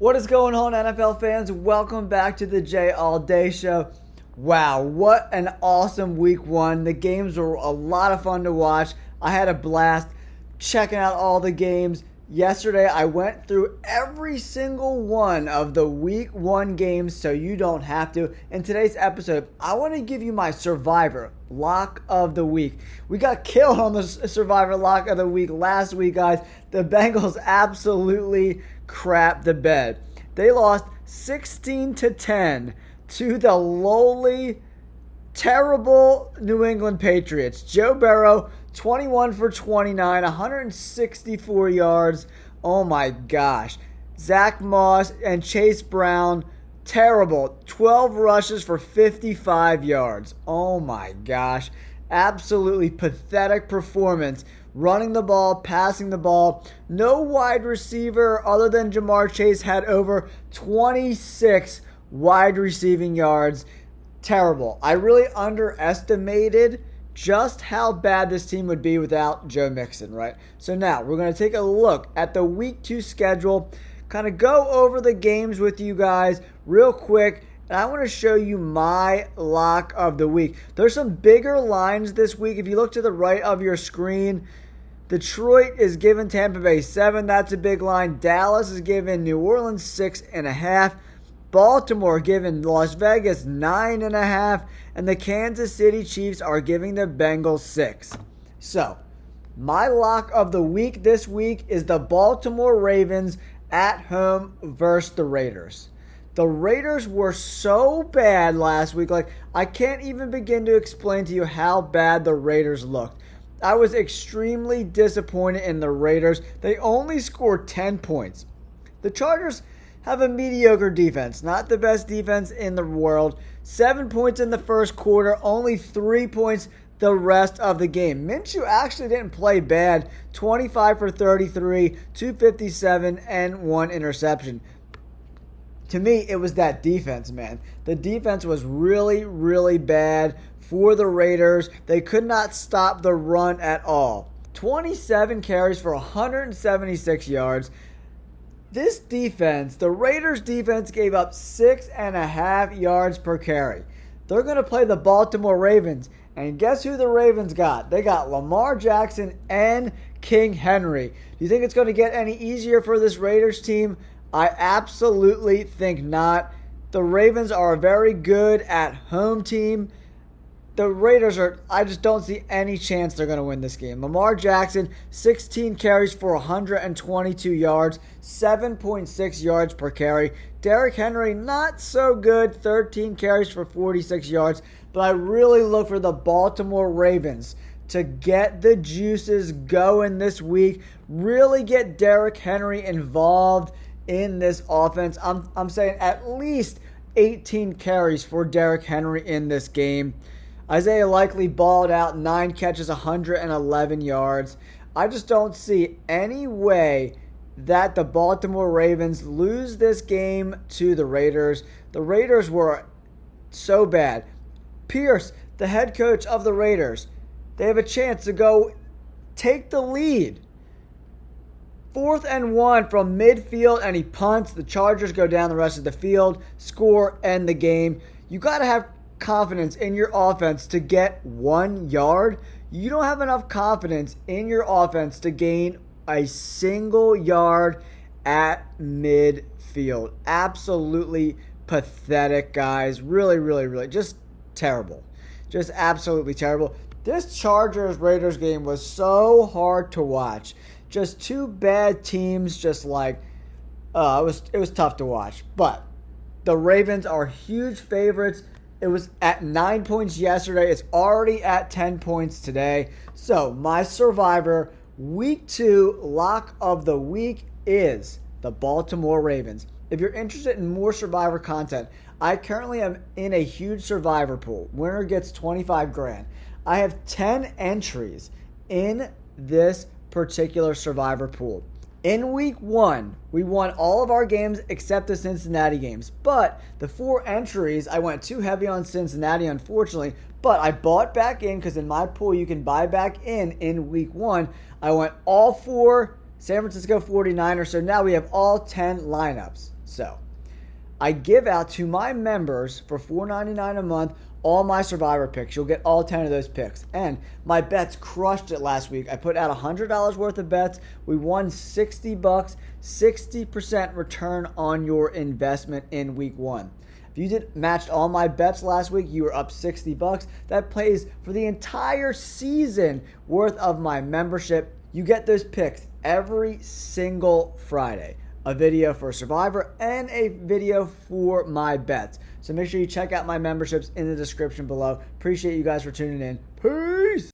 What is going on, NFL fans? Welcome back to the J All Day Show. Wow, what an awesome week one. The games were a lot of fun to watch. I had a blast checking out all the games. Yesterday, I went through every single one of the week one games so you don't have to. In today's episode, I want to give you my Survivor Lock of the Week. We got killed on the Survivor Lock of the Week last week, guys. The Bengals absolutely crapped the bed. They lost 16-10 to the lowly, terrible New England Patriots. Joe Burrow, 21 for 29, 164 yards. Oh my gosh. Zach Moss and Chase Brown, terrible. 12 rushes for 55 yards. Oh my gosh. Absolutely pathetic performance. Running the ball, passing the ball. No wide receiver other than Jamar Chase had over 26 wide receiving yards. Terrible. I really underestimated just how bad this team would be without Joe Mixon, right? So now we're going to take a look at the week 2 schedule, kind of go over the games with you guys real quick, and I want to show you my lock of the week. There's some bigger lines this week. If you look to the right of your screen, Detroit is giving Tampa Bay 7. That's a big line. Dallas is giving New Orleans 6.5. Baltimore giving Las Vegas 9.5. And the Kansas City Chiefs are giving the Bengals 6. So, my lock of the week this week is the Baltimore Ravens at home versus the Raiders. The Raiders were so bad last week. I can't even begin to explain to you how bad the Raiders looked. I was extremely disappointed in the Raiders. They only scored 10 points. The Chargers have a mediocre defense, not the best defense in the world. 7 points in the first quarter, only 3 points the rest of the game. Minshew actually didn't play bad. 25 for 33, 257, and 1 interception. To me, it was that defense, man. The defense was really, really bad for the Raiders. They could not stop the run at all. 27 carries for 176 yards. This defense, the Raiders defense, gave up 6.5 yards per carry. They're going to play the Baltimore Ravens. And guess who the Ravens got? They got Lamar Jackson and King Henry. Do you think it's going to get any easier for this Raiders team? I absolutely think not. The Ravens are a very good at home team. The Raiders I just don't see any chance they're going to win this game. Lamar Jackson, 16 carries for 122 yards, 7.6 yards per carry. Derrick Henry, not so good, 13 carries for 46 yards. But I really look for the Baltimore Ravens to get the juices going this week, really get Derrick Henry involved in this offense. I'm saying at least 18 carries for Derrick Henry in this game. Isaiah Likely balled out, 9 catches, 111 yards. I just don't see any way that the Baltimore Ravens lose this game to the Raiders. The Raiders were so bad. Pierce, the head coach of the Raiders, they have a chance to go take the lead. 4th and 1 from midfield, and he punts. The Chargers go down the rest of the field, score, end the game. You got to have confidence in your offense to get 1 yard. You don't have enough confidence in your offense to gain a single yard at midfield. Absolutely pathetic, guys. Really, really, really just terrible. Just absolutely terrible. This Chargers-Raiders game was so hard to watch. Just two bad teams, just it was tough to watch. But the Ravens are huge favorites. It was at 9 points yesterday. It's already at 10 points today. So my Survivor Week 2 lock of the week is the Baltimore Ravens. If you're interested in more Survivor content, I currently am in a huge Survivor pool. Winner gets 25 grand. I have 10 entries in this particular Survivor pool. In week 1, we won all of our games except the Cincinnati games. But the 4 entries, I went too heavy on Cincinnati, unfortunately. But I bought back in because in my pool you can buy back in week 1. I went all 4 San Francisco 49ers. So now we have all 10 lineups. So I give out to my members for $4.99 a month all my Survivor picks. You'll get all 10 of those picks. And my bets crushed it last week. I put out $100 worth of bets. We won $60, 60% return on your investment in week one. If you matched all my bets last week, you were up $60. That pays for the entire season worth of my membership. You get those picks every single Friday. A video for Survivor and a video for my bets. So make sure you check out my memberships in the description below. Appreciate you guys for tuning in. Peace!